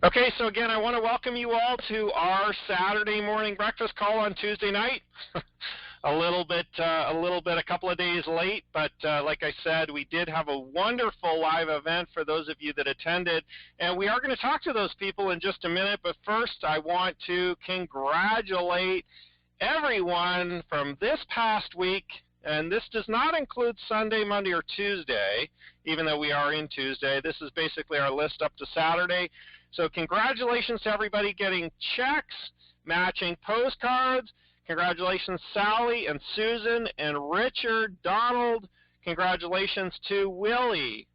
Okay, so again, I want to welcome you all to our Saturday morning breakfast call on Tuesday night. A couple of days late, but like I said, we did have a wonderful live event for those of you that attended, and we are going to talk to those people in just a minute. But first, I want to congratulate everyone from this past week, and this does not include Sunday, Monday, or Tuesday, even though we are in Tuesday. This is basically our list up to Saturday. So congratulations to everybody getting checks, matching postcards. Congratulations, Sally and Susan and Richard, Donald. Congratulations to Willie,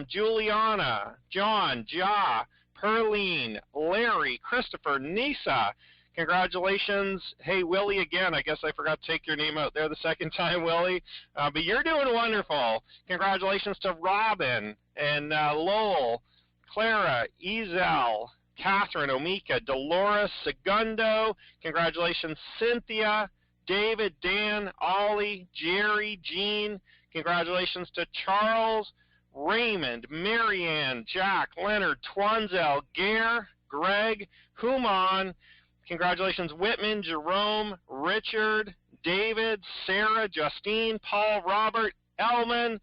Juliana, John, Ja, Perline, Larry, Christopher, Nisa. Congratulations. Hey, Willie, again, I guess I forgot to take your name out there the second time, Willie. But you're doing wonderful. Congratulations to Robin and Lowell, Clara, Ezel, Catherine, Omika, Dolores, Segundo. Congratulations, Cynthia, David, Dan, Ollie, Jerry, Jean. Congratulations to Charles, Raymond, Marianne, Jack, Leonard, Twanzel, Gare, Greg, Human. Congratulations, Whitman, Jerome, Richard, David, Sarah, Justine, Paul, Robert, Elman,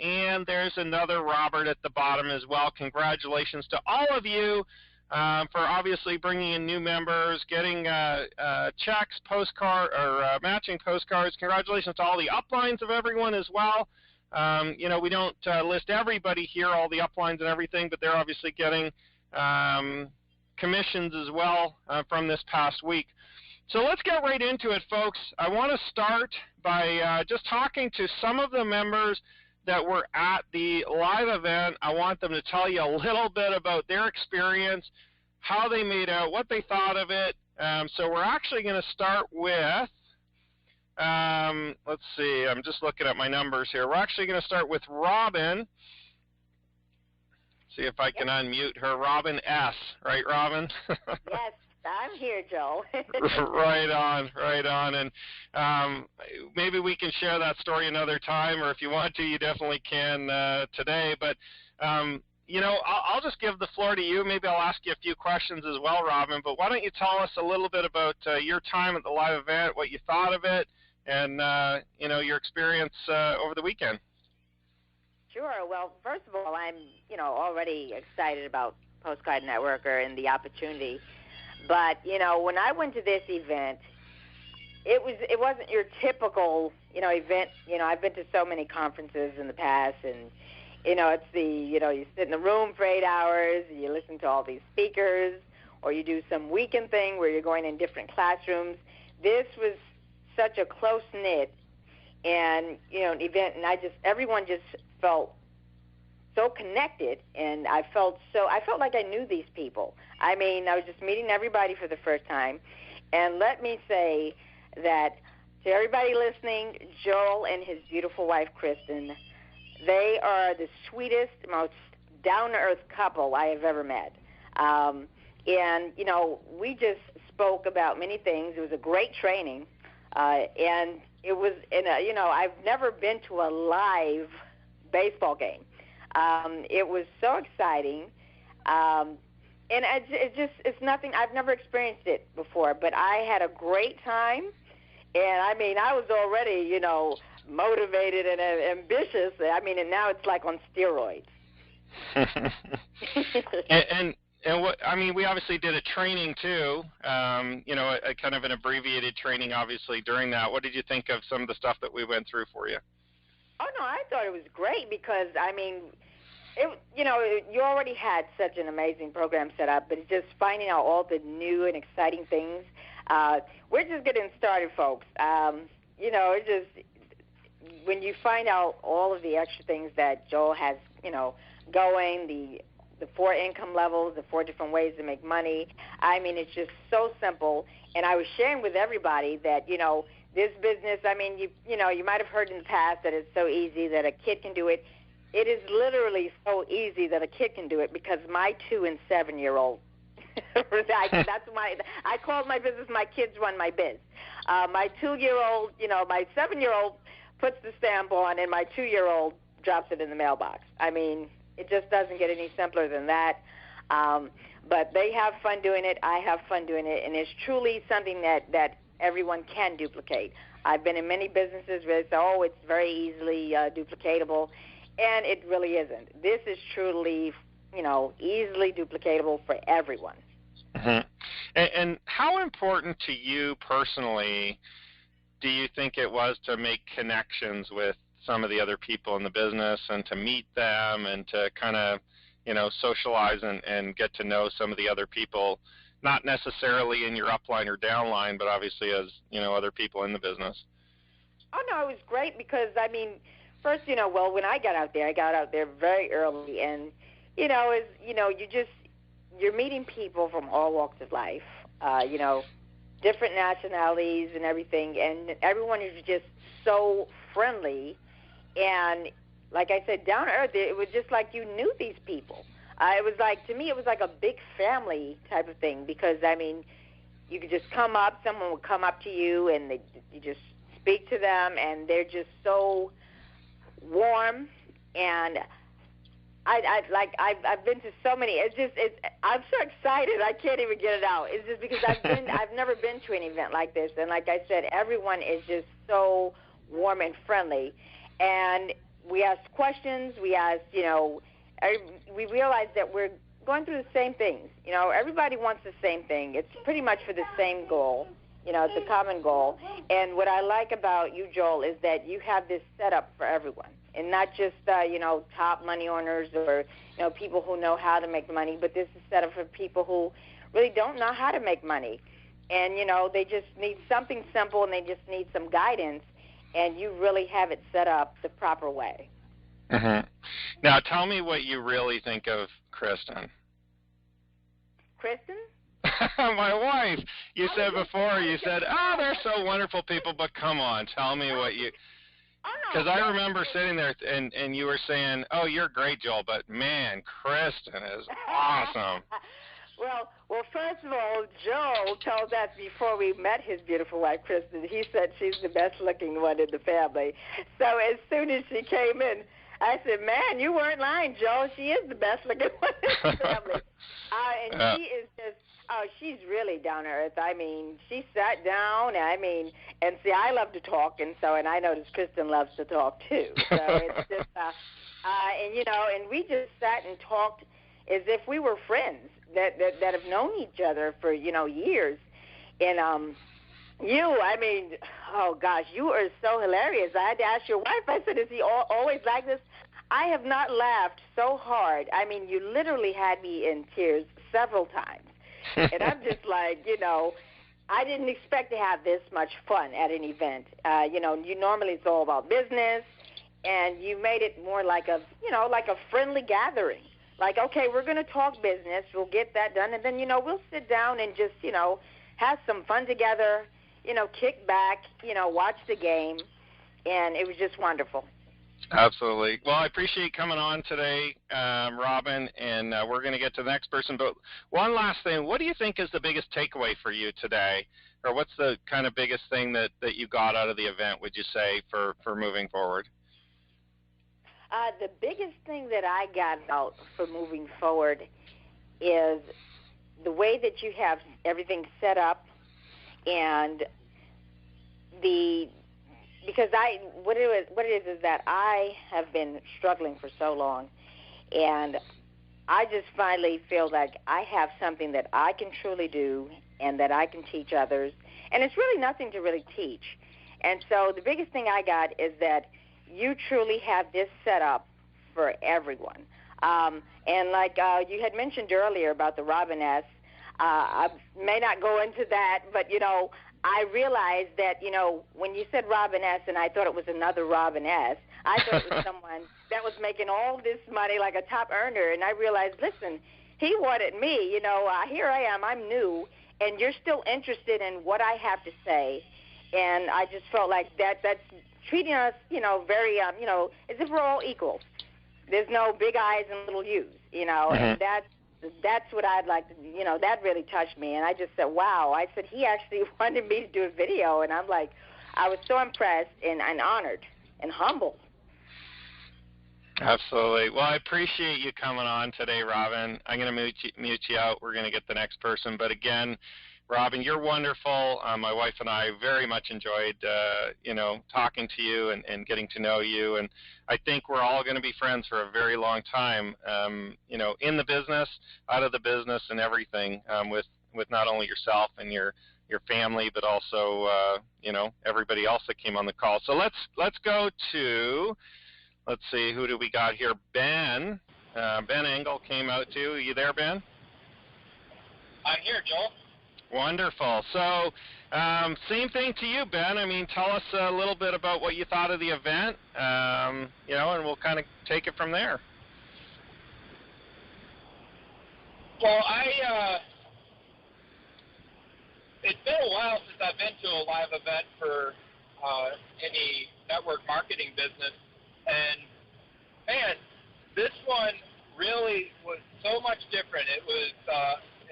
and there's another Robert at the bottom as well. Congratulations to all of you for obviously bringing in new members, getting checks, postcard, or matching postcards. Congratulations to all the uplines of everyone as well. We don't list everybody here, all the uplines and everything, but they're obviously getting commissions as well from this past week. So let's get right into it, folks. I want to start by just talking to some of the members that were at the live event. I want them to tell you a little bit about their experience, how they made out, what they thought of it. So we're actually going to start with, let's see, I'm just looking at my numbers here. We're actually going to start with Robin. See if I can unmute her. Robin S. Right, Robin? Yes, I'm here, Joe. Right on. And maybe we can share that story another time, or if you want to, you definitely can today. But, I'll just give the floor to you. Maybe I'll ask you a few questions as well, Robin. But why don't you tell us a little bit about your time at the live event, what you thought of it, and, your experience over the weekend. Sure. Well, first of all, I'm, already excited about Postcard Networker and the opportunity. But, when I went to this event, it wasn't your typical, event. I've been to so many conferences in the past, and, it's you sit in the room for 8 hours, and you listen to all these speakers, or you do some weekend thing where you're going in different classrooms. This was such a close-knit and, an event, and everyone just felt so connected, and I felt like I knew these people. I mean, I was just meeting everybody for the first time, and let me say that to everybody listening, Joel and his beautiful wife, Kristen, they are the sweetest, most down-to-earth couple I have ever met. And, we just spoke about many things. It was a great training, and it was, I've never been to a live baseball game. It was so exciting, and it's nothing. I've never experienced it before, but I had a great time, and I mean, I was already, motivated and ambitious. I mean, and now it's like on steroids. And what we obviously did a training too. A kind of an abbreviated training, obviously during that. What did you think of some of the stuff that we went through for you? Oh, no, I thought it was great because, you already had such an amazing program set up, but it's just finding out all the new and exciting things. We're just getting started, folks. It's just when you find out all of the extra things that Joel has, going, the 4 income levels, the 4 different ways to make money. It's just so simple. And I was sharing with everybody that, this business, you might have heard in the past that it's so easy that a kid can do it. It is literally so easy that a kid can do it because my 2- and 7-year-old, I called my business My Kids Run My Biz. My 2-year-old, my 7-year-old puts the stamp on, and my 2-year-old drops it in the mailbox. It just doesn't get any simpler than that. But they have fun doing it. I have fun doing it, and it's truly something that everyone can duplicate. I've been in many businesses where they say, oh, it's very easily duplicatable, and it really isn't. This is truly, easily duplicatable for everyone. Mm-hmm. And how important to you personally do you think it was to make connections with some of the other people in the business and to meet them and to kind of, socialize and get to know some of the other people, not necessarily in your upline or downline, but obviously as, other people in the business? Oh, no, it was great because, first, when I got out there very early, and, you're meeting people from all walks of life, different nationalities and everything, and everyone is just so friendly, and like I said, down to earth, it was just like you knew these people. To me, it was like a big family type of thing because, you could just come up, someone would come up to you, and you just speak to them, and they're just so warm, and I've been to so many. I'm so excited I can't even get it out. It's just because I've never been to an event like this, and like I said, everyone is just so warm and friendly, and we ask questions. We ask, we realize that we're going through the same things. Everybody wants the same thing. It's pretty much for the same goal. It's a common goal. And what I like about you, Joel, is that you have this set up for everyone. And not just, top money owners or, people who know how to make money, but this is set up for people who really don't know how to make money. And, they just need something simple and they just need some guidance. And you really have it set up the proper way. Mm-hmm. Now, tell me what you really think of Kristen. Kristen? My wife. You said before, they're so wonderful people, but come on, tell me what you... Because I remember sitting there and you were saying, oh, you're great, Joel, but man, Kristen is awesome. Well, first of all, Joel told us before we met his beautiful wife, Kristen, he said she's the best-looking one in the family. So as soon as she came in, I said, man, you weren't lying, Joel. She is the best-looking one in the family. And she is just, she's really down to earth. She sat down, and see, I love to talk, and I noticed Kristen loves to talk, too. So it's just, and we just sat and talked as if we were friends that have known each other for, years. And oh, gosh, you are so hilarious. I had to ask your wife, I said, is he always like this? I have not laughed so hard. You literally had me in tears several times. And I'm just like, I didn't expect to have this much fun at an event. You normally it's all about business, and you made it more like a friendly gathering. Like, okay, we're going to talk business. We'll get that done, and then, we'll sit down and just, have some fun together, kick back, watch the game, and it was just wonderful. Absolutely. Well, I appreciate coming on today, Robin, and we're going to get to the next person. But one last thing, what do you think is the biggest takeaway for you today? Or what's the kind of biggest thing that you got out of the event, would you say, for moving forward? The biggest thing that I got out for moving forward is the way that you have everything set up and because what it is that I have been struggling for so long, and I just finally feel like I have something that I can truly do and that I can teach others, and it's really nothing to really teach. And so the biggest thing I got is that you truly have this set up for everyone. And like you had mentioned earlier about the Robiness, I may not go into that, but, I realized that, when you said Robiness and I thought it was another Robiness, I thought it was someone that was making all this money like a top earner. And I realized, listen, he wanted me, here I am, I'm new, and you're still interested in what I have to say. And I just felt like that's treating us, very, as if we're all equal. There's no big I's and little U's, Mm-hmm. And that's what I'd like to, that really touched me. And I just said, wow. I said, he actually wanted me to do a video. And I'm like, I was so impressed and honored and humbled. Absolutely. Well, I appreciate you coming on today, Robin. I'm going to mute you out. We're going to get the next person. But again, Robin, you're wonderful. My wife and I very much enjoyed, talking to you and getting to know you. And I think we're all going to be friends for a very long time, in the business, out of the business, and everything, with not only yourself and your family, but also, everybody else that came on the call. So let's go to. Let's see, who do we got here? Ben. Ben Engel came out too. Are you there, Ben? I'm here, Joel. Wonderful. So, same thing to you, Ben. I mean, tell us a little bit about what you thought of the event, and we'll kind of take it from there. Well, it's been a while since I've been to a live event for any network marketing business. And, man, this one really was so much different. It was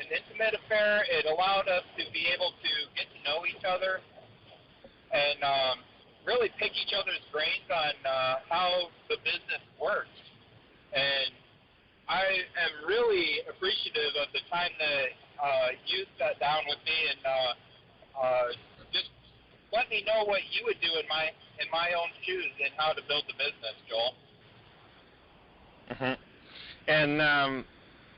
an intimate affair. It allowed us to be able to get to know each other and really pick each other's brains on how the business works. And I am really appreciative of the time that you sat down with me and just let me know what you would do in my own shoes and how to build the business, Joel. Mm-hmm.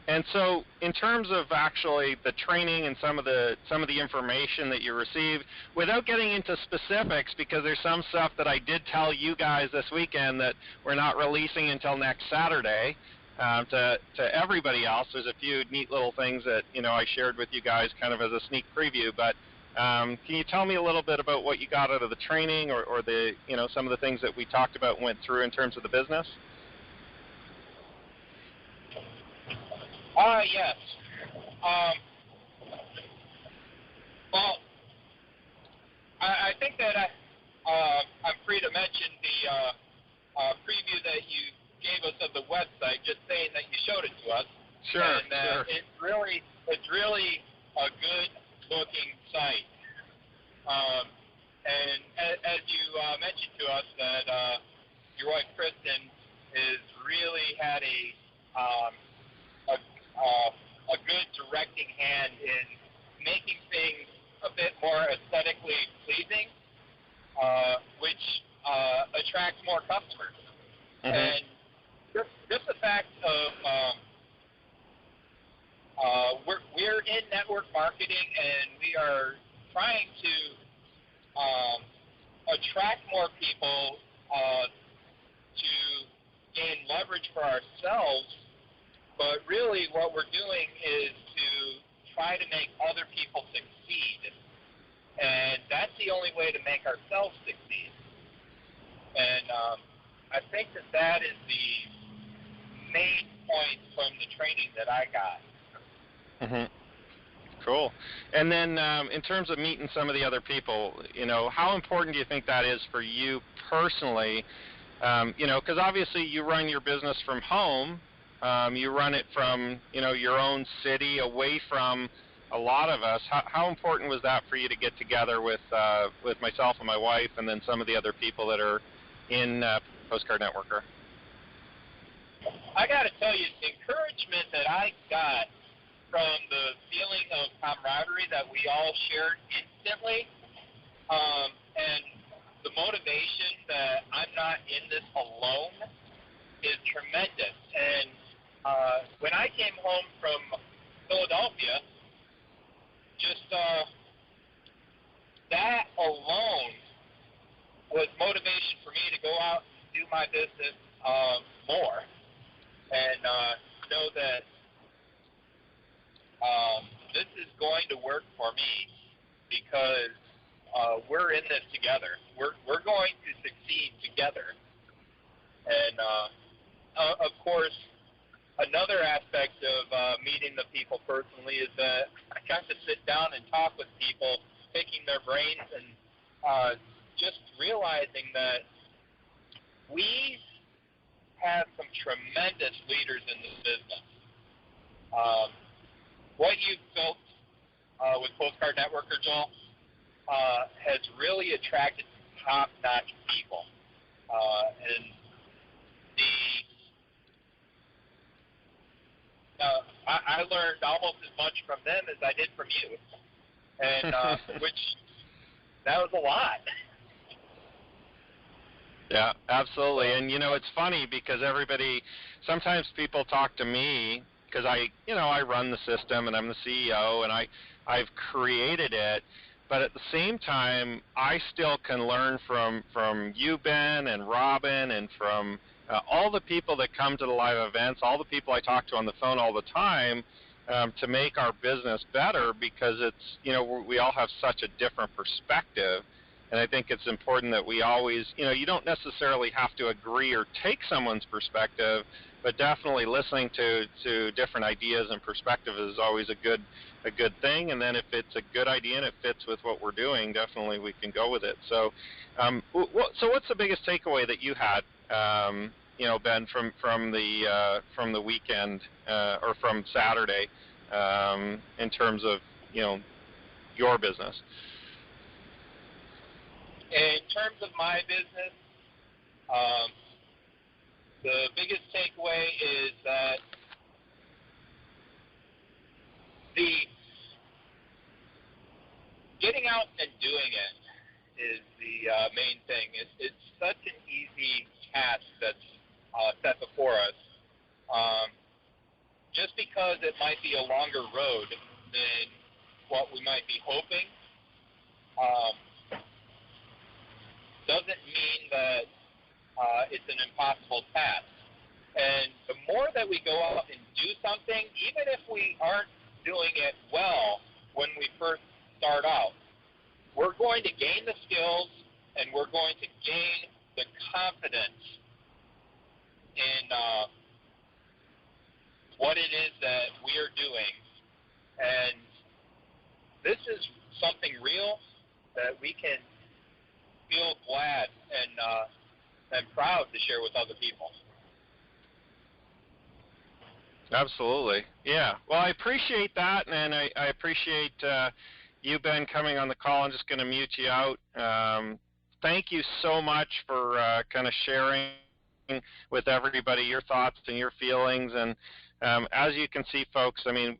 And so, in terms of actually the training and some of the information that you received, without getting into specifics, because there's some stuff that I did tell you guys this weekend that we're not releasing until next Saturday. To everybody else, there's a few neat little things that I shared with you guys, kind of as a sneak preview, but. Can you tell me a little bit about what you got out of the training or the, some of the things that we talked about and went through in terms of the business? Yes. Well, I think that I'm free to mention the preview that you gave us of the website, just saying that you showed it to us. Sure, and sure. It's really a good-looking site. And as you mentioned to us that your wife Kristen has really had a good directing hand in making things a bit more aesthetically pleasing, which attracts more customers. Mm-hmm. And just the fact of we're in network marketing and we are trying to attract more people to gain leverage for ourselves, but really what we're doing is to try to make other people succeed. And that's the only way to make ourselves succeed. And I think that is the main point from the training that I got. Mm-hmm. Cool. And then in terms of meeting some of the other people, how important do you think that is for you personally? Because obviously you run your business from home. You run it from, your own city, away from a lot of us. How important was that for you to get together with myself and my wife and then some of the other people that are in Postcard Networker? I got to tell you, the encouragement that I got from the feeling of camaraderie that we all shared instantly, and the motivation that I'm not in this alone is tremendous. And when I came home from Philadelphia, just that alone was motivation for me to go out and do my business more, and know that this is going to work for me because we're in this together. We're going to succeed together. And of course, another aspect of meeting the people personally is that I got to sit down and talk with people, picking their brains, and just realizing that we have some tremendous leaders in this business. What you've built with Postcard Networker, Joel, has really attracted top-notch people. And the I learned almost as much from them as I did from you, and which that was a lot. Yeah, absolutely. And it's funny because sometimes people talk to me because I run the system and I'm the CEO and I've created it. But at the same time, I still can learn from you, Ben, and Robin, and from all the people that come to the live events, all the people I talk to on the phone all the time, to make our business better, because it's, we all have such a different perspective. And I think it's important that we always, you don't necessarily have to agree or take someone's perspective, but definitely listening to different ideas and perspectives is always a good thing. And then if it's a good idea and it fits with what we're doing, definitely we can go with it. So, so what's the biggest takeaway that you had, Ben, from the weekend or from Saturday, in terms of your business? In terms of my business, the biggest takeaway is that the getting out and doing it is the main thing. It's such an easy task that's set before us. Just because it might be a longer road than what we might be hoping, doesn't mean that it's an impossible task. And the more that we go out and do something, even if we aren't doing it well when we first start out, we're going to gain the skills and we're going to gain the confidence in what it is that we are doing. And this is something real that we can feel glad and proud to share with other people. Absolutely. Yeah. Well, I appreciate that, and I appreciate you, Ben, coming on the call. I'm just going to mute you out. Thank you so much for kind of sharing with everybody your thoughts and your feelings. And as you can see, folks, I mean,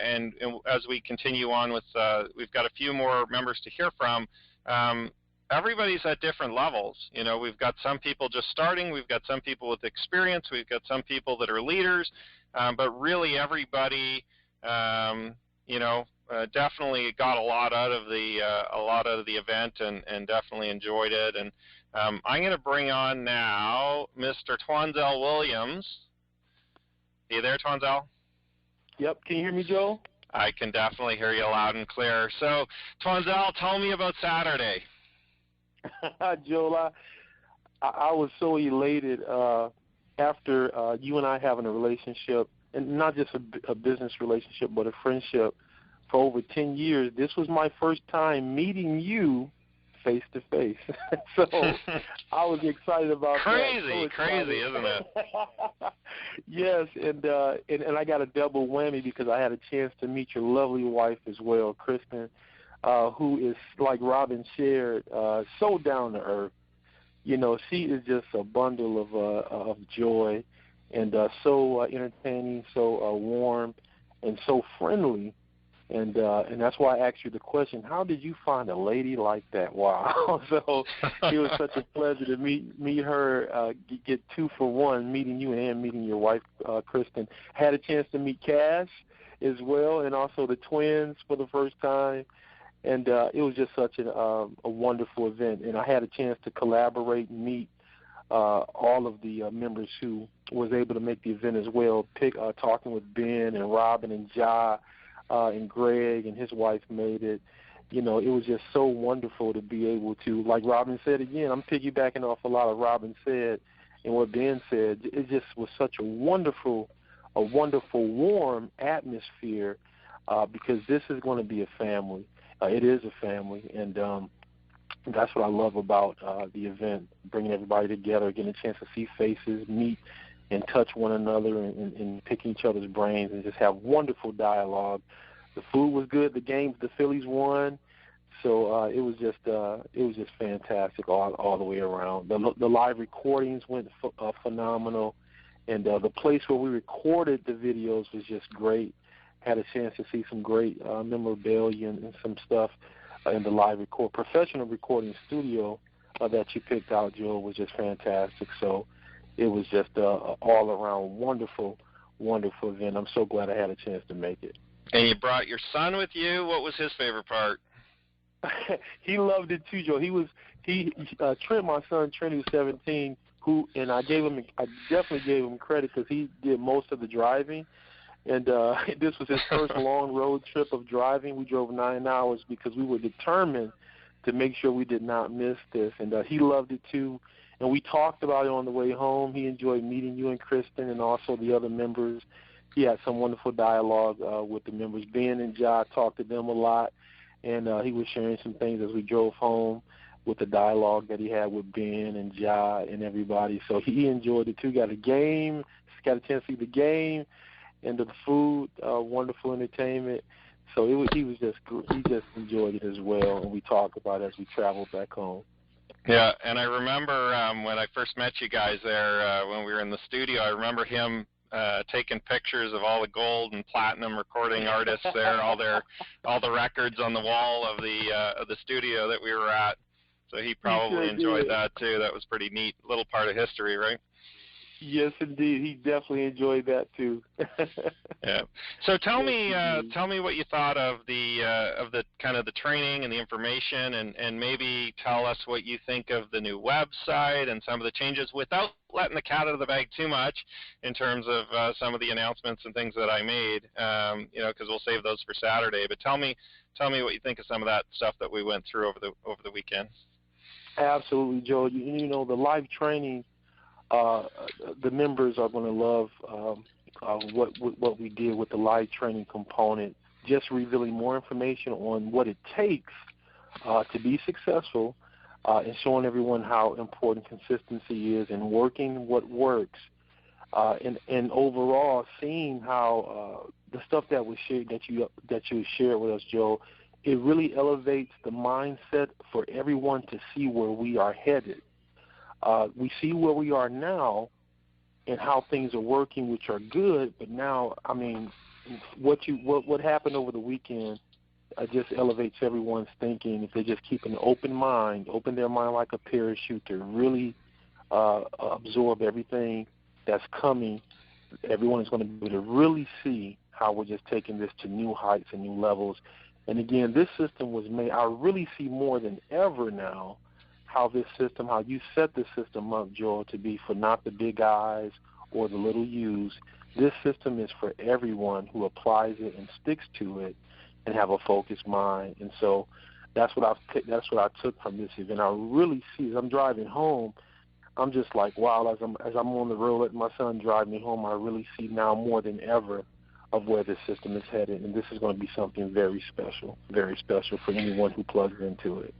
and as we continue on with, we've got a few more members to hear from. Everybody's at different levels. We've got some people just starting, we've got some people with experience, we've got some people that are leaders, but really everybody, definitely got a lot out of the event and definitely enjoyed it. And I'm going to bring on now Mr. Twanzel Williams. Are you there, Twanzel? Yep. Can you hear me, Joe? I can definitely hear you loud and clear. So, Twanzel, tell me about Saturday. Joel, I was so elated after you and I having a relationship, and not just a business relationship, but a friendship for over 10 years. This was my first time meeting you face to face. So I was excited about that. Crazy, isn't it? Yes, and I got a double whammy because I had a chance to meet your lovely wife as well, Kristen, who is, like Robin shared, so down to earth. She is just a bundle of joy, and so entertaining, so warm, and so friendly. And that's why I asked you the question, how did you find a lady like that? Wow. So it was such a pleasure to meet her, get two for one, meeting you and meeting your wife, Kristen. Had a chance to meet Cass as well, and also the twins for the first time. And it was just such a wonderful event. And I had a chance to collaborate and meet all of the members who was able to make the event as well, talking with Ben and Robin and Ja, and Greg and his wife made it. It was just so wonderful to be able to, like Robin said again, I'm piggybacking off a lot of Robin said and what Ben said. It just was such a wonderful, warm atmosphere because this is going to be a family. It is a family, and that's what I love about the event, bringing everybody together, getting a chance to see faces, meet, and touch one another and pick each other's brains and just have wonderful dialogue. The food was good. The Phillies won. So it was just fantastic all the way around. The live recordings went phenomenal, And the place where we recorded the videos was just great. Had a chance to see some great memorabilia and some stuff in the live professional recording studio that you picked out, Joe, was just fantastic. So it was just an all-around wonderful event. I'm so glad I had a chance to make it. And you brought your son with you. What was his favorite part? He loved it too, Joe. Trent, my son, Trent, who's 17, and I definitely gave him credit because he did most of the driving. And this was his first long road trip of driving. We drove 9 hours because we were determined to make sure we did not miss this. And he loved it too. And we talked about it on the way home. He enjoyed meeting you and Kristen and also the other members. He had some wonderful dialogue with the members. Ben and Ja talked to them a lot. And he was sharing some things as we drove home with the dialogue that he had with Ben and Ja and everybody. So he enjoyed it too. Got a chance to see the game and the food, wonderful entertainment. So he just enjoyed it as well, and we talked about it as we traveled back home. Yeah, and I remember when I first met you guys there when we were in the studio, I remember him taking pictures of all the gold and platinum recording artists there, all the records on the wall of the studio that we were at. So he probably enjoyed that too. That was pretty neat little part of history, right? Yes, indeed. He definitely enjoyed that too. Yeah. So tell me what you thought of the kind of the training and the information, and maybe tell us what you think of the new website and some of the changes, without letting the cat out of the bag too much in terms of some of the announcements and things that I made. Because we'll save those for Saturday. But tell me what you think of some of that stuff that we went through over the weekend. Absolutely, Joe. You know, the live training. The members are going to love what we did with the live training component, just revealing more information on what it takes to be successful and showing everyone how important consistency is and working what works. And overall, seeing how the stuff that was shared, that you shared with us, Joe, it really elevates the mindset for everyone to see where we are headed. We see where we are now and how things are working, which are good. But now, I mean, what happened over the weekend just elevates everyone's thinking. If they just keep an open their mind like a parachute to really absorb everything that's coming, everyone is going to be able to really see how we're just taking this to new heights and new levels. And again, this system was made. I really see more than ever now how you set this system up, Joel, to be for not the big I's or the little U's. This system is for everyone who applies it and sticks to it and have a focused mind. And so that's what I took from this event. I really see, as I'm driving home, I'm just like, wow, as I'm on the road letting my son drive me home, I really see now more than ever of where this system is headed. And this is going to be something very special for anyone who plugs into it.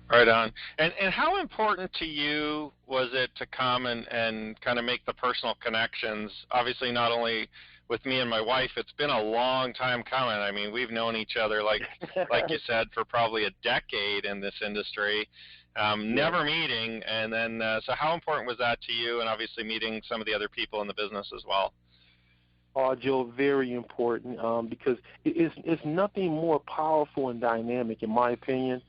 Right on. And how important to you was it to come and kind of make the personal connections? Obviously, not only with me and my wife, it's been a long time coming. I mean, we've known each other, like you said, for probably a decade in this industry, never meeting. And then, so how important was that to you, and obviously meeting some of the other people in the business as well? Joe, very important because it's nothing more powerful and dynamic, in my opinion.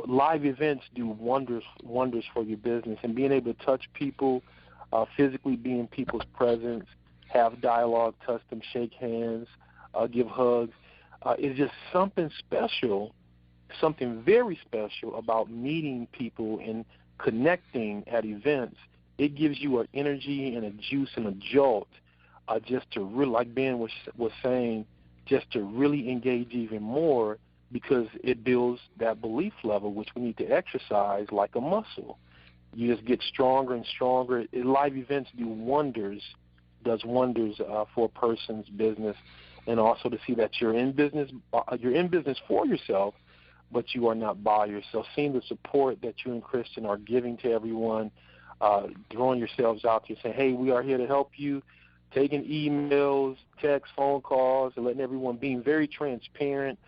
Live events do wonders for your business, and being able to touch people, physically be in people's presence, have dialogue, touch them, shake hands, give hugs, is just something special, something very special about meeting people and connecting at events. It gives you an energy and a juice and a jolt just to really, like Ben was saying, just to really engage even more, because it builds that belief level, which we need to exercise like a muscle. You just get stronger and stronger. Live events does wonders for a person's business, and also to see that you're in business for yourself, but you are not by yourself. Seeing the support that you and Kristen are giving to everyone, throwing yourselves out there, saying, hey, we are here to help you, taking emails, texts, phone calls, and letting everyone, being very transparent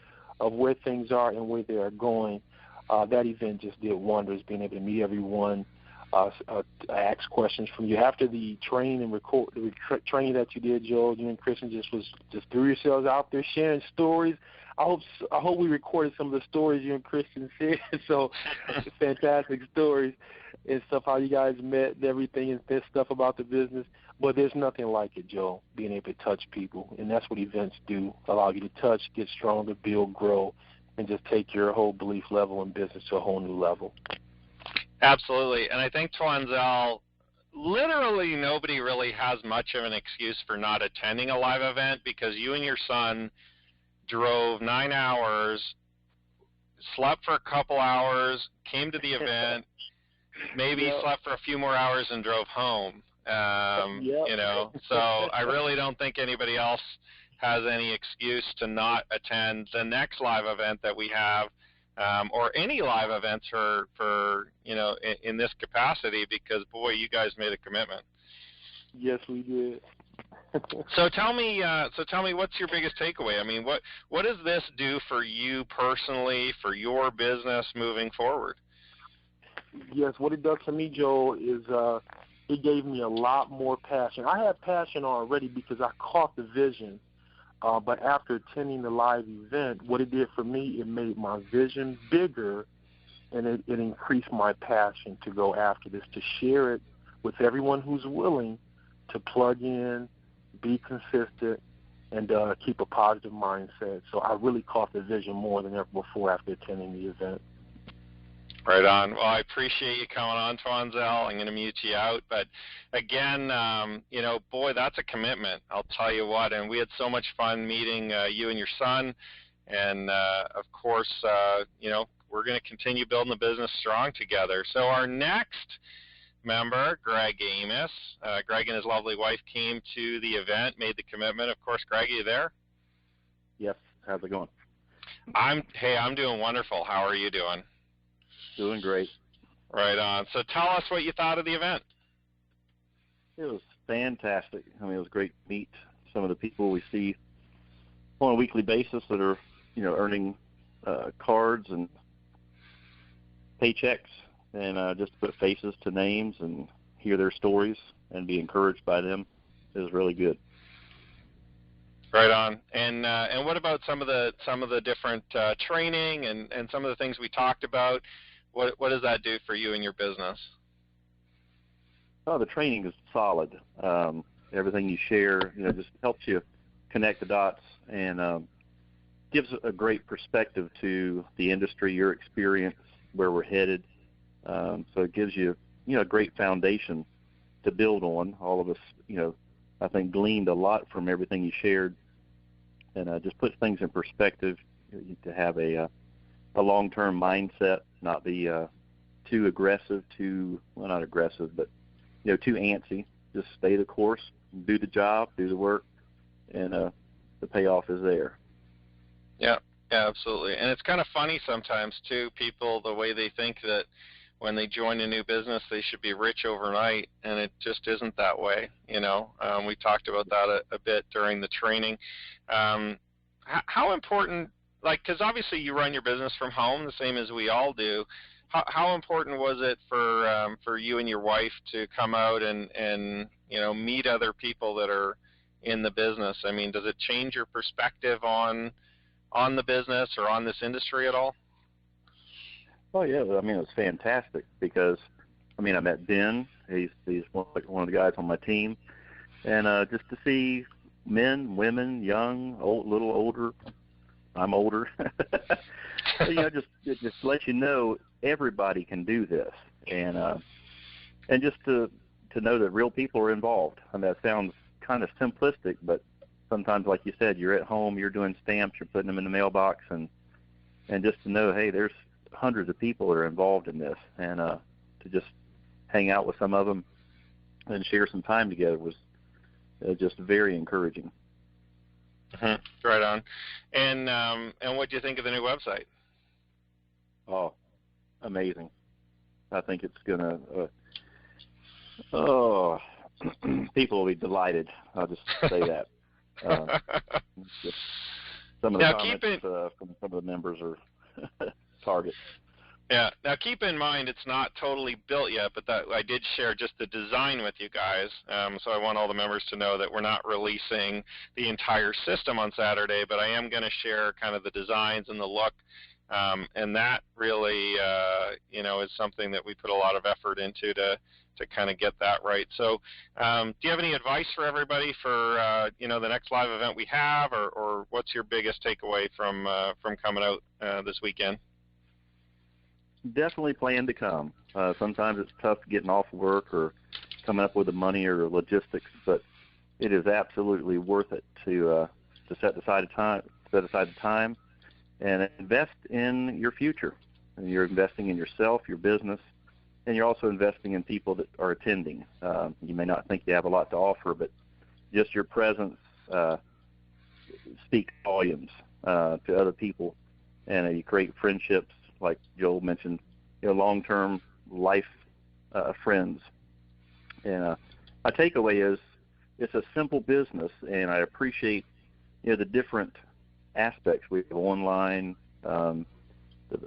of where things are and where they are going. That event just did wonders, being able to meet everyone ask questions from you after the training and training that you did, Joel. You and Kristen just threw yourselves out there sharing stories. I hope we recorded some of the stories you and Kristen said. So fantastic stories and stuff, how you guys met and everything, and this stuff about the business. But there's nothing like it, Joe, being able to touch people. And that's what events do, allow you to touch, get stronger, build, grow, and just take your whole belief level in business to a whole new level. Absolutely. And I think, Twanzel, literally nobody really has much of an excuse for not attending a live event, because you and your son drove 9 hours, slept for a couple hours, came to the event, maybe slept for a few more hours and drove home. You know, so I really don't think anybody else has any excuse to not attend the next live event that we have, or any live events for you know, in this capacity, because boy, you guys made a commitment. Yes, we did. So tell me, what's your biggest takeaway? I mean, what does this do for you personally, for your business moving forward? Yes, what it does for me, Joel, is it gave me a lot more passion. I had passion already because I caught the vision, but after attending the live event, what it did for me, it made my vision bigger, and it increased my passion to go after this, to share it with everyone who's willing to plug in, be consistent, and keep a positive mindset. So I really caught the vision more than ever before after attending the event. Right on. Well, I appreciate you coming on, Twanzel. I'm going to mute you out. But again, you know, boy, that's a commitment, I'll tell you what. And we had so much fun meeting you and your son. And, of course, you know, we're going to continue building the business strong together. So our next member, Greg Amos, Greg and his lovely wife came to the event, made the commitment. Of course, Greg, are you there? Yes. How's it going? I'm doing wonderful. How are you doing? Doing great. Right on. So tell us what you thought of the event. It was fantastic. I mean, it was great to meet some of the people we see on a weekly basis that are, you know, earning cards and paychecks, and just to put faces to names and hear their stories and be encouraged by them is really good. Right on. And what about some of the different training and some of the things we talked about? What does that do for you and your business? Oh, the training is solid. Everything you share, you know, just helps you connect the dots and gives a great perspective to the industry, your experience, where we're headed. So it gives you, you know, a great foundation to build on. All of us, you know, I think gleaned a lot from everything you shared, and just puts things in perspective. To have a long-term mindset, not be too aggressive, well, not aggressive, but, you know, too antsy. Just stay the course, do the job, do the work, and the payoff is there. Yeah, absolutely. And it's kind of funny sometimes, too, people, the way they think that when they join a new business, they should be rich overnight, and it just isn't that way, you know. We talked about that a bit during the training. How important, like, because obviously you run your business from home, the same as we all do. How important was it for you and your wife to come out and you know, meet other people that are in the business? I mean, does it change your perspective on the business or on this industry at all? Oh yeah, I mean, it was fantastic because, I mean, I met Ben. He's one of the guys on my team, and just to see men, women, young, old, little older. I'm older. You know, it just lets you know everybody can do this, and just to know that real people are involved. I mean, that sounds kind of simplistic, but sometimes, like you said, you're at home, you're doing stamps, you're putting them in the mailbox, and just to know, hey, there's hundreds of people that are involved in this, and to just hang out with some of them and share some time together was just very encouraging. Mm-hmm. Right on. And what do you think of the new website? Oh, amazing. I think it's going to, people will be delighted. I'll just say that. Some of the comments from some of the members are targets. Yeah. Now, keep in mind it's not totally built yet, but that I did share just the design with you guys. So I want all the members to know that we're not releasing the entire system on Saturday, but I am going to share kind of the designs and the look. And that really, is something that we put a lot of effort into to kind of get that right. So do you have any advice for everybody for, the next live event we have, or what's your biggest takeaway from coming out this weekend? Definitely plan to come. Sometimes it's tough getting off work or coming up with the money or logistics, but it is absolutely worth it to set aside the time, and invest in your future. And you're investing in yourself, your business, and you're also investing in people that are attending. You may not think you have a lot to offer, but just your presence speaks volumes to other people, and you create friendships, like Joel mentioned, long-term life friends. And my takeaway is it's a simple business, and I appreciate the different aspects. We have online, the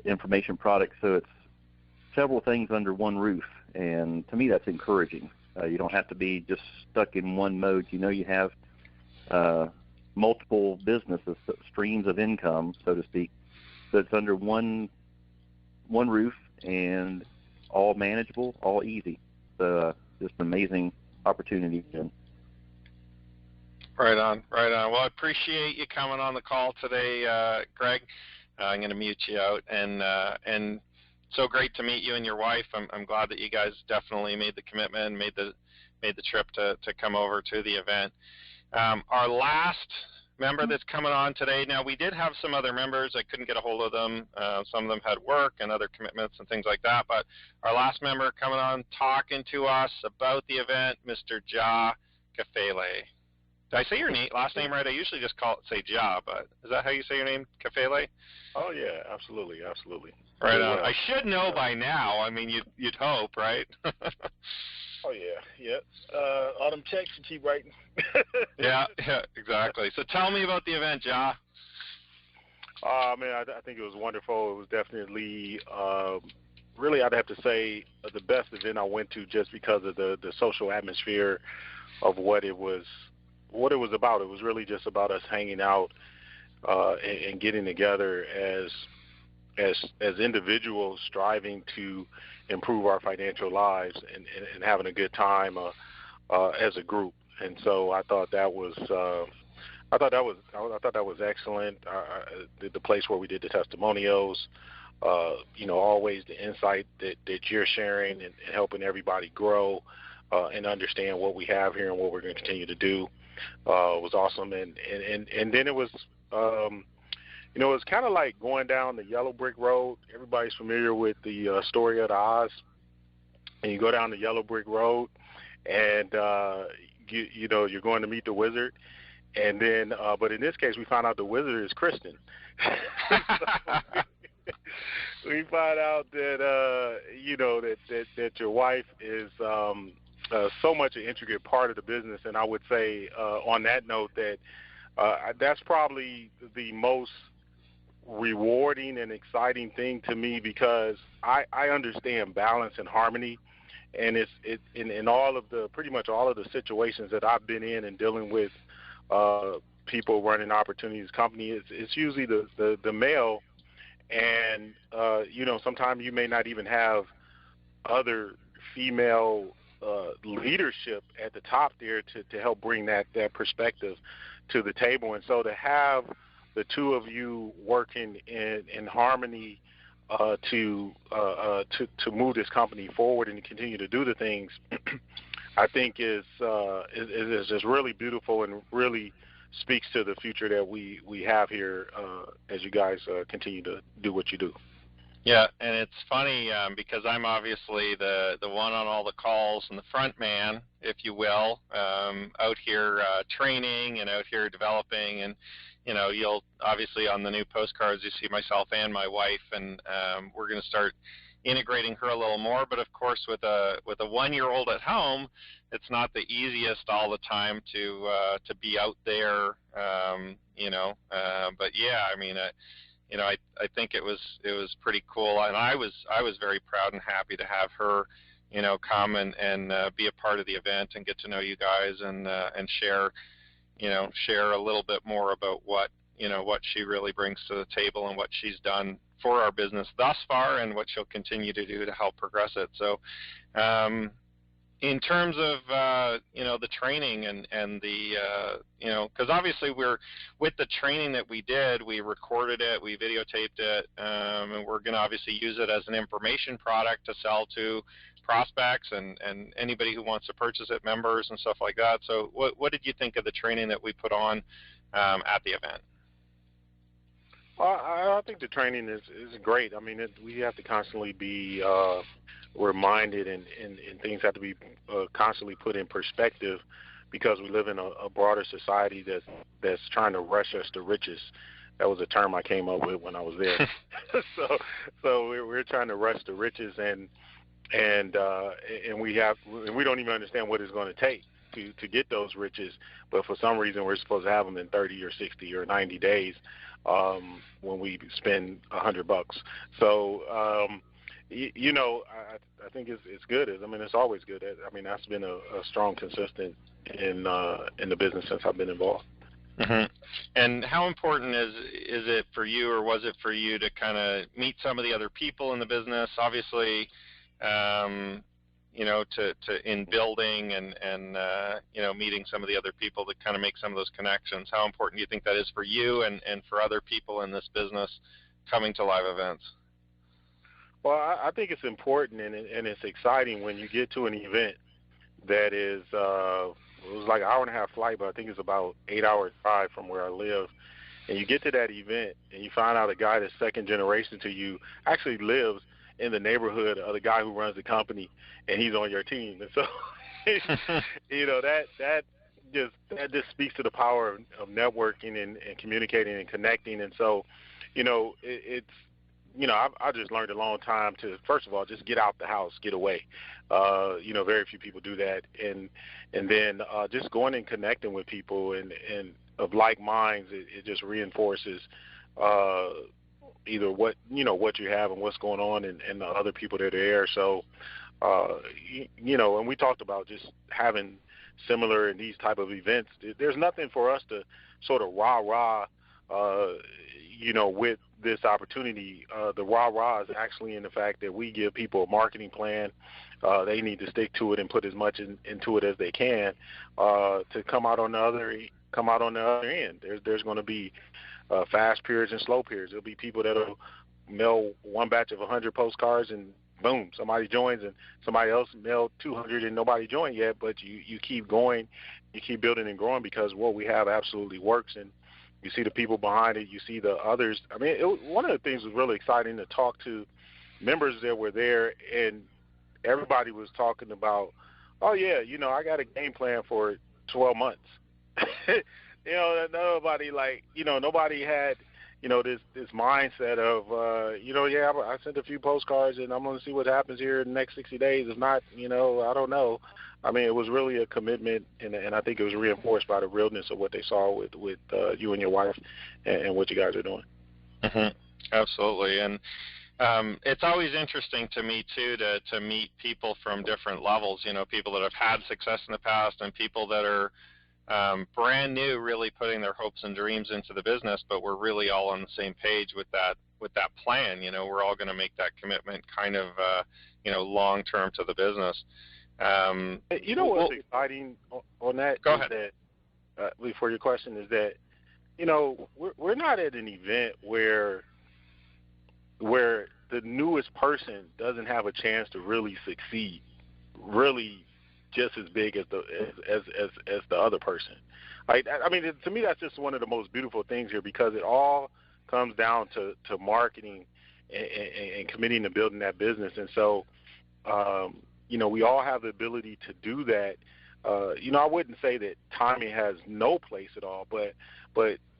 information products, so it's several things under one roof, and to me that's encouraging. You don't have to be just stuck in one mode. You have multiple businesses, streams of income, so to speak, that's under one roof and all manageable, all easy. So just an amazing opportunity. Right on. Well, I appreciate you coming on the call today, Greg. I'm going to mute you out, and so great to meet you and your wife. I'm glad that you guys definitely made the commitment and made the trip to come over to the event. Our last member that's coming on today. Now, we did have some other members. I couldn't get a hold of them. Some of them had work and other commitments and things like that. But our last member coming on talking to us about the event, Mr. Ja Kafele. Did I say your last name right? I usually just say Ja, but is that how you say your name, Kafele? Oh, yeah, absolutely. Right on. I should know by now. I mean, you'd hope, right? Oh, yeah. All them checks you keep writing. yeah, exactly. So tell me about the event, Ja. Man, I think it was wonderful. It was definitely, really, I'd have to say, the best event I went to, just because of the social atmosphere of what it was about. It was really just about us hanging out and getting together as individuals, striving to improve our financial lives and having a good time as a group. And so I thought that was excellent. The place where we did the testimonials, always the insight that you're sharing and helping everybody grow and understand what we have here and what we're going to continue to do was awesome. And then it was. It was kind of like going down the yellow brick road. Everybody's familiar with the story of the Oz. And you go down the yellow brick road, and you're going to meet the wizard. And then, but in this case, we found out the wizard is Kristen. We find out that that your wife is so much an intricate part of the business. And I would say, on that note, that that's probably the most rewarding and exciting thing to me, because I understand balance and harmony, and it's in all of the pretty much all of the situations that I've been in and dealing with people running opportunities company, it's usually the male, and sometimes you may not even have other female leadership at the top there to help bring that perspective to the table. And so to have the two of you working in harmony to move this company forward and continue to do the things, I think is just really beautiful and really speaks to the future that we have here as you guys continue to do what you do. Yeah, and it's funny because I'm obviously the one on all the calls and the front man, if you will, out here training and out here developing. And you'll obviously on the new postcards you see myself and my wife, and we're going to start integrating her a little more. But of course, with a 1-year-old at home, it's not the easiest all the time to be out there, but yeah, I mean. I think it was pretty cool, and I was very proud and happy to have her, come and be a part of the event and get to know you guys and share a little bit more about what she really brings to the table and what she's done for our business thus far and what she'll continue to do to help progress it. So, in terms of the training and the because obviously we're with the training that we did, we recorded it, we videotaped it, and we're going to obviously use it as an information product to sell to prospects and anybody who wants to purchase it, members and stuff like that. So what did you think of the training that we put on at the event? I think the training is great. I mean, we have to constantly be reminded, and things have to be constantly put in perspective, because we live in a broader society that's trying to rush us to riches. That was a term I came up with when I was there. so we're trying to rush to riches, and we don't even understand what it's going to take to get those riches. But for some reason, we're supposed to have them in 30 or 60 or 90 days when we spend $100. So I think it's good. I mean, it's always good. I mean, that's been a strong consistent in the business since I've been involved. Mm-hmm. And how important is it for you, or was it for you, to kind of meet some of the other people in the business? Obviously, to in building and meeting some of the other people to kind of make some of those connections. How important do you think that is for you and for other people in this business coming to live events? Well, I think it's important and it's exciting when you get to an event that is, it was like an hour and a half flight, but I think it's about 8 hour drive from where I live. And you get to that event and you find out a guy that's second generation to you actually lives in the neighborhood of the guy who runs the company, and he's on your team. And so, that just speaks to the power of networking and communicating and connecting. And so, I just learned a long time to, first of all, just get out the house, get away. Very few people do that. And then just going and connecting with people and of like minds, it just reinforces either what you have and what's going on and the other people that are there. So, and we talked about just having similar in these type of events. There's nothing for us to sort of rah-rah, with this opportunity. The rah-rah is actually in the fact that we give people a marketing plan. They need to stick to it and put as much into it as they can to come out on the other end. There's going to be fast periods and slow periods. There'll be people that'll mail one batch of 100 postcards and boom, somebody joins, and somebody else mailed 200 and nobody joined yet, but you keep going, you keep building and growing because what we have absolutely works, and you see the people behind it, you see the others. I mean, one of the things was really exciting to talk to members that were there, and everybody was talking about, oh yeah, I got a game plan for 12 months. Nobody had, this mindset of, I sent a few postcards and I'm going to see what happens here in the next 60 days. If not, I don't know. I mean, it was really a commitment, and I think it was reinforced by the realness of what they saw with you and your wife and what you guys are doing. Mm-hmm. Absolutely. And it's always interesting to me, too, to meet people from different levels, people that have had success in the past and people that are brand new, really putting their hopes and dreams into the business, but we're really all on the same page with that plan. We're all going to make that commitment kind of, long term to the business. What's exciting on that? Go ahead. That, before your question, is that, we're not at an event where the newest person doesn't have a chance to really succeed, really just as big as the other person. To me, that's just one of the most beautiful things here, because it all comes down to marketing and committing to building that business. And so, we all have the ability to do that. I wouldn't say that timing has no place at all, but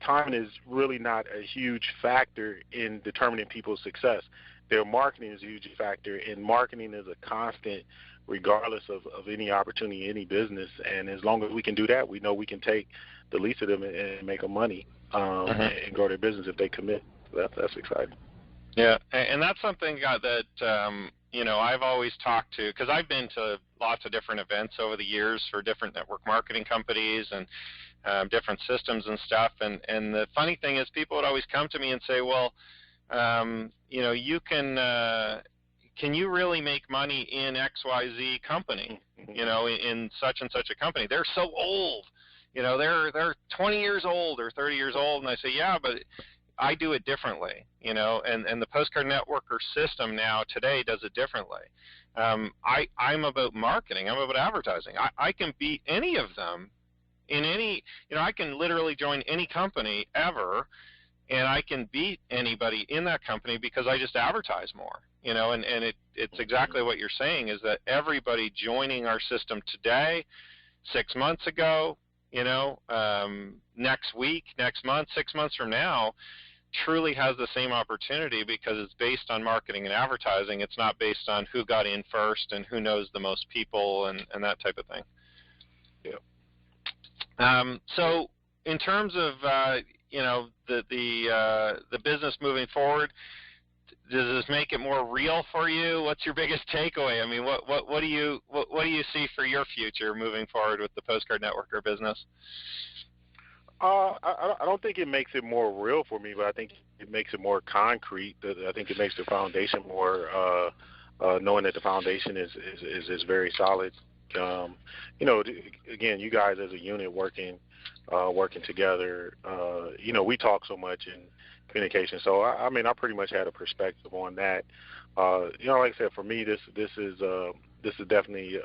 timing is really not a huge factor in determining people's success. Their marketing is a huge factor, and marketing is a constant regardless of any opportunity, any business. And as long as we can do that, we know we can take the least of them and make them money and grow their business if they commit. that's exciting. Yeah, and that's something that I've always talked to, because I've been to lots of different events over the years for different network marketing companies and different systems and stuff. And the funny thing is, people would always come to me and say, well, you can you really make money in XYZ company, in such and such a company? They're so old, they're 20 years old or 30 years old. And I say, yeah, but I do it differently, and the Postcard Networker system now today does it differently. I'm about marketing. I'm about advertising. I can beat any of them in any, I can literally join any company ever, and I can beat anybody in that company because I just advertise more, and it's exactly what you're saying, is that everybody joining our system today, 6 months ago, next week, next month, 6 months from now, truly has the same opportunity, because it's based on marketing and advertising. It's not based on who got in first and who knows the most people and that type of thing. Yeah. So in terms of the business moving forward, does this make it more real for you? What's your biggest takeaway? I mean, what do you see for your future moving forward with the Postcard Networker business? I don't think it makes it more real for me, but I think it makes it more concrete. I think it makes the foundation more, knowing that the foundation is very solid. Again, you guys as a unit working together, we talk so much in communication. So I pretty much had a perspective on that. Like I said, for me, this is definitely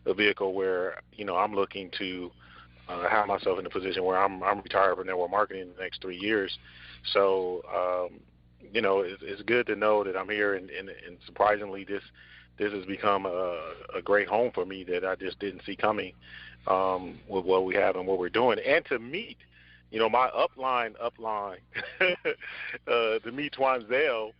a vehicle where I'm looking to have myself in a position where I'm retired from network marketing in the next 3 years. So it's good to know that I'm here, and surprisingly, this has become a great home for me that I just didn't see coming with what we have and what we're doing, and to meet my upline to meet Twanzel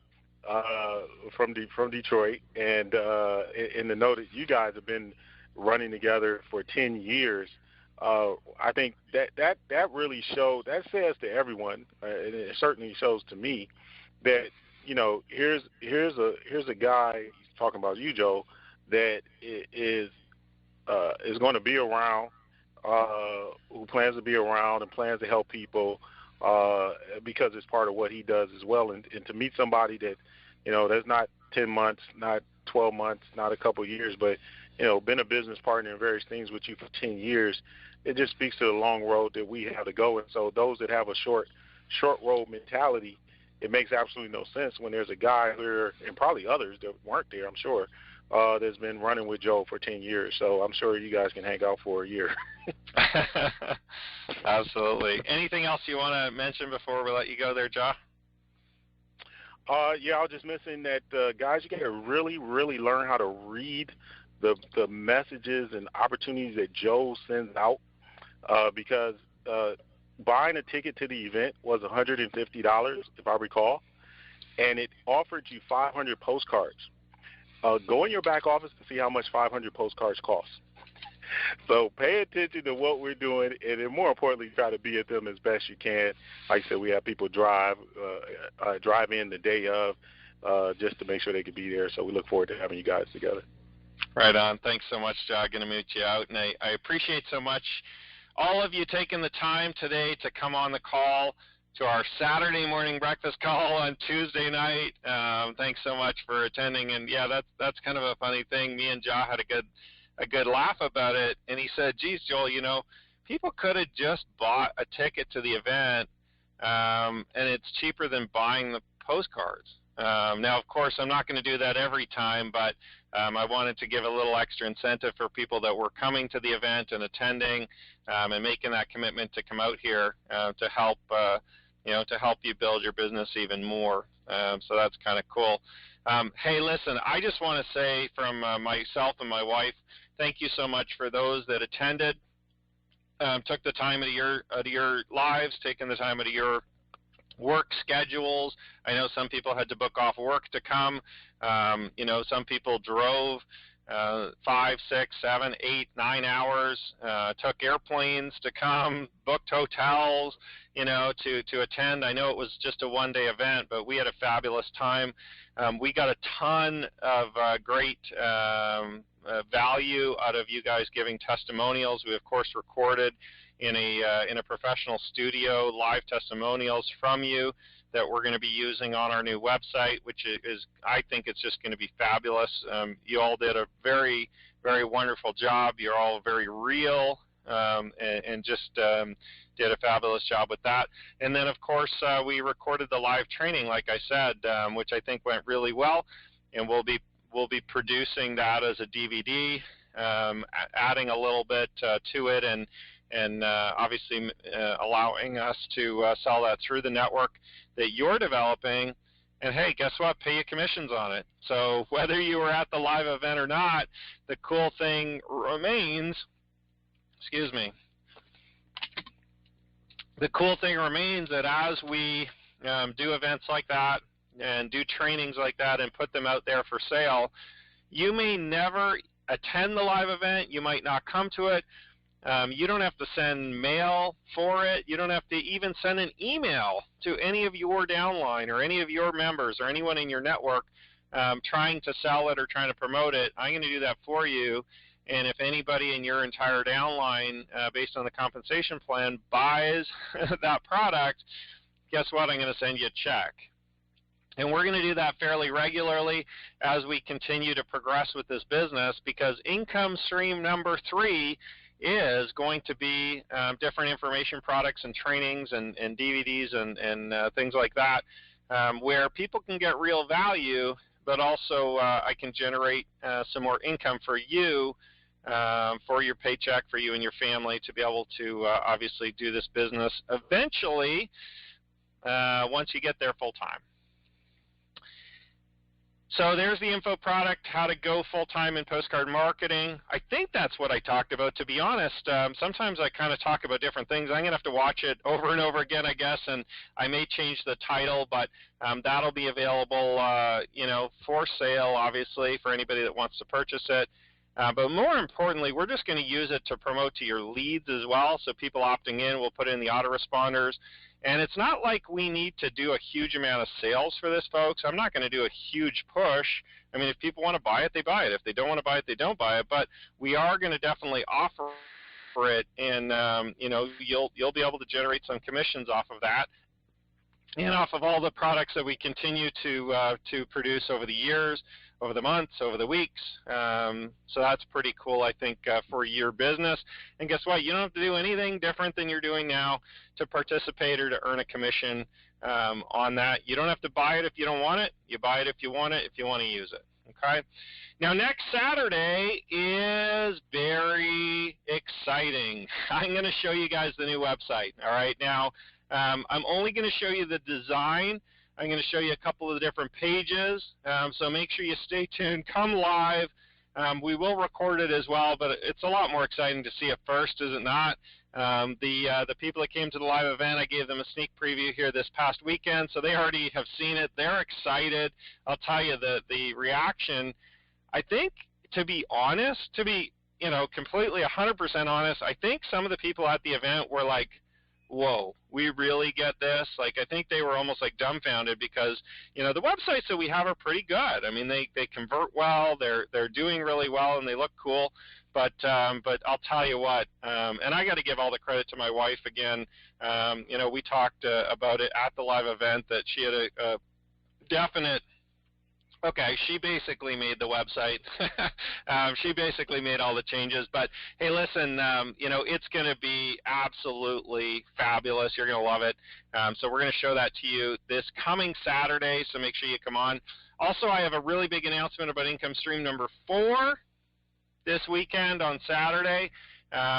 from Detroit, and to know that you guys have been running together for 10 years. I think that really says to everyone, and it certainly shows to me that here's a guy, talking about you, Joe, that is going to be around, who plans to be around and plans to help people, because it's part of what he does as well. And to meet somebody that that's not 10 months, not 12 months, not a couple of years, but been a business partner in various things with you for 10 years, it just speaks to the long road that we have to go. And so those that have a short road mentality, it makes absolutely no sense when there's a guy here, and probably others that weren't there, I'm sure, that's been running with Joe for 10 years. So I'm sure you guys can hang out for a year. Absolutely. Anything else you want to mention before we let you go there, Joe? Yeah, I was just mentioning that, guys, you got to really, really learn how to read the messages and opportunities that Joe sends out, because buying a ticket to the event was $150, if I recall, and it offered you 500 postcards. Go in your back office to see how much 500 postcards cost. So pay attention to what we're doing, and then more importantly, try to be at them as best you can. Like I said, we have people drive in the day of, just to make sure they can be there. So we look forward to having you guys together. Right on. Thanks so much, Joe. Going to meet you out, and I appreciate so much all of you taking the time today to come on the call, to our Saturday morning breakfast call on Tuesday night. Thanks so much for attending. And yeah, that's kind of a funny thing. Me and Joe had a good laugh about it, and he said, geez, Joel, people could have just bought a ticket to the event, and it's cheaper than buying the postcards. Now, of course, I'm not going to do that every time, but I wanted to give a little extra incentive for people that were coming to the event and attending, and making that commitment to come out here to help you build your business even more. So that's kind of cool. Hey, listen, I just want to say from myself and my wife, thank you so much for those that attended, took the time out of your lives, taking the time out of your work schedules. I know some people had to book off work to come. Some people drove 5, 6, 7, 8, 9 hours, took airplanes to come, booked hotels, to attend. I know it was just a one-day event, but we had a fabulous time. We got a ton of great value out of you guys giving testimonials. We, of course, recorded in a professional studio live testimonials from you that we're going to be using on our new website, which is, I think it's just going to be fabulous. You all did a very, very wonderful job. You're all very real, and just did a fabulous job with that. And then, of course, we recorded the live training, like I said, which I think went really well, and we'll be producing that as a DVD, adding a little bit to it, and obviously allowing us to sell that through the network that you're developing. And hey, guess what? Pay you commissions on it. So whether you were at the live event or not, the cool thing remains, the cool thing remains that as we do events like that and do trainings like that and put them out there for sale, you may never attend the live event. You might not come to it. You don't have to send mail for it. You don't have to even send an email to any of your downline or any of your members or anyone in your network trying to sell it or trying to promote it. I'm going to do that for you. And if anybody in your entire downline, based on the compensation plan, buys that product, guess what? I'm going to send you a check. And we're going to do that fairly regularly as we continue to progress with this business, because income stream number 3 is going to be different information products and trainings and DVDs and things like that, where people can get real value, but also I can generate some more income for you, for your paycheck, for you and your family, to be able to obviously do this business eventually once you get there full time. So there's the info product, how to go full-time in postcard marketing. I think that's what I talked about. To be honest, sometimes I kind of talk about different things. I'm going to have to watch it over and over again, I guess, and I may change the title, but that'll be available, for sale, obviously, for anybody that wants to purchase it. But more importantly, we're just going to use it to promote to your leads as well. So people opting in, we'll put in the autoresponders. And it's not like we need to do a huge amount of sales for this, folks. I'm not going to do a huge push. I mean, if people want to buy it, they buy it. If they don't want to buy it, they don't buy it. But we are going to definitely offer it, and you'll be able to generate some commissions off of that, and off of all the products that we continue to produce over the years, over the months, over the weeks. So that's pretty cool, I think, for your business. And guess what? You don't have to do anything different than you're doing now to participate or to earn a commission on that. You don't have to buy it if you don't want it. You buy it if you want it, if you want to use it. Okay? Now, next Saturday is very exciting. I'm going to show you guys the new website. All right? Now, I'm only going to show you the design. I'm going to show you a couple of the different pages, so make sure you stay tuned. Come live. We will record it as well, but it's a lot more exciting to see it first, is it not? The people that came to the live event, I gave them a sneak preview here this past weekend, so they already have seen it. They're excited. I'll tell you the reaction. I think, to be honest, completely 100% honest, I think some of the people at the event were like, whoa, we really get this? Like, I think they were almost like dumbfounded, because the websites that we have are pretty good. I mean, they convert well, they're doing really well, and they look cool. But I'll tell you what, and I got to give all the credit to my wife again. We talked about it at the live event, that she had a definite. Okay, she basically made the website. She basically made all the changes. But, hey, listen, it's going to be absolutely fabulous. You're going to love it. So we're going to show that to you this coming Saturday, so make sure you come on. Also, I have a really big announcement about income stream number 4 this weekend on Saturday,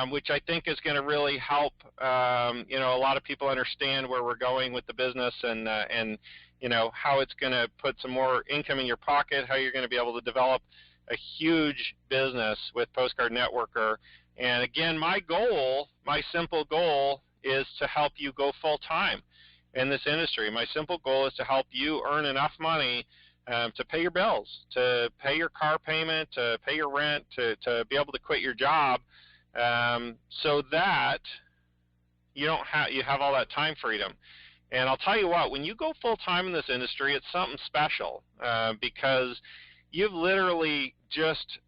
which I think is going to really help, a lot of people understand where we're going with the business, and how it's going to put some more income in your pocket, how you're going to be able to develop a huge business with Postcard Networker. And again, my simple goal is to help you go full-time in this industry. My simple goal is to help you earn enough money to pay your bills, to pay your car payment, to pay your rent, to be able to quit your job, so that you have all that time freedom. And I'll tell you what, when you go full time in this industry, it's something special, because you've literally just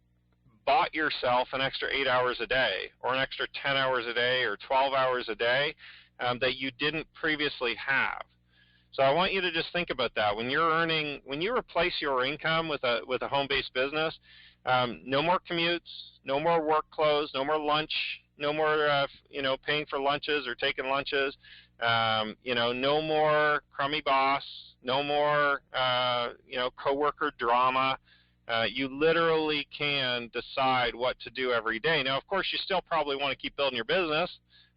bought yourself an extra 8 hours a day, or an extra 10 hours a day, or 12 hours a day, that you didn't previously have. So I want you to just think about that. When you replace your income with a home-based business, no more commutes, no more work clothes, no more lunch, no more paying for lunches or taking lunches, no more crummy boss, no more coworker drama. You literally can decide what to do every day. Now, of course, you still probably want to keep building your business.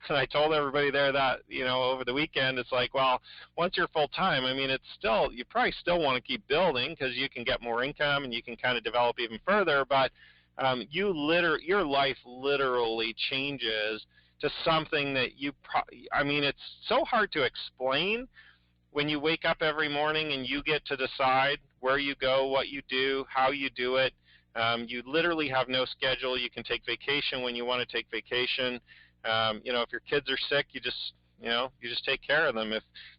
And I told everybody there that, over the weekend, it's like, well, once you're full-time, it's still, you probably still want to keep building because you can get more income and you can kind of develop even further. But your life literally changes to something that it's so hard to explain when you wake up every morning and you get to decide where you go, what you do, how you do it. You literally have no schedule. You can take vacation when you want to take vacation. If your kids are sick, you just take care of them.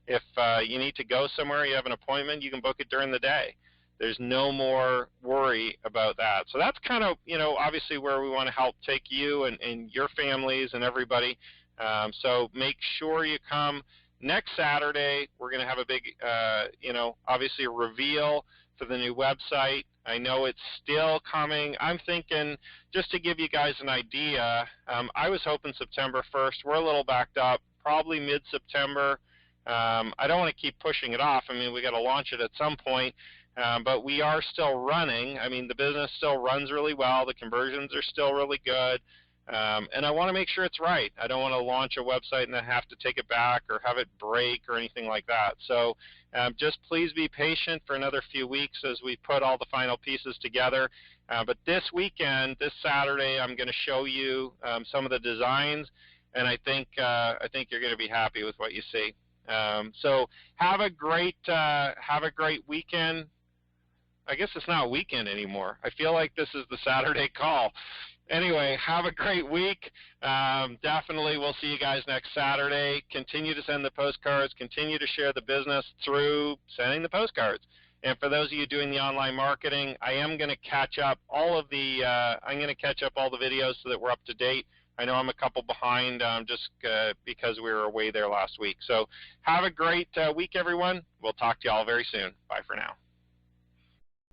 If you need to go somewhere, you have an appointment, you can book it during the day. There's no more worry about that. So that's kind of, obviously where we want to help take you and your families and everybody. So make sure you come next Saturday. We're going to have a big, obviously a reveal for the new website. I know it's still coming. I'm thinking, just to give you guys an idea, I was hoping September 1st. We're a little backed up, probably mid-September. I don't want to keep pushing it off. We got to launch it at some point, but we are still running. The business still runs really well. The conversions are still really good, and I want to make sure it's right. I don't want to launch a website and then have to take it back or have it break or anything like that. So just please be patient for another few weeks as we put all the final pieces together. But this weekend, this Saturday, I'm going to show you some of the designs, and I think you're going to be happy with what you see. So have a great weekend. I guess it's not a weekend anymore. I feel like this is the Saturday call. Anyway, have a great week. Definitely we'll see you guys next Saturday. Continue to send the postcards. Continue to share the business through sending the postcards. And for those of you doing the online marketing, I am going to catch up all the videos so that we're up to date. I know I'm a couple behind just because we were away there last week. So have a great week, everyone. We'll talk to you all very soon. Bye for now.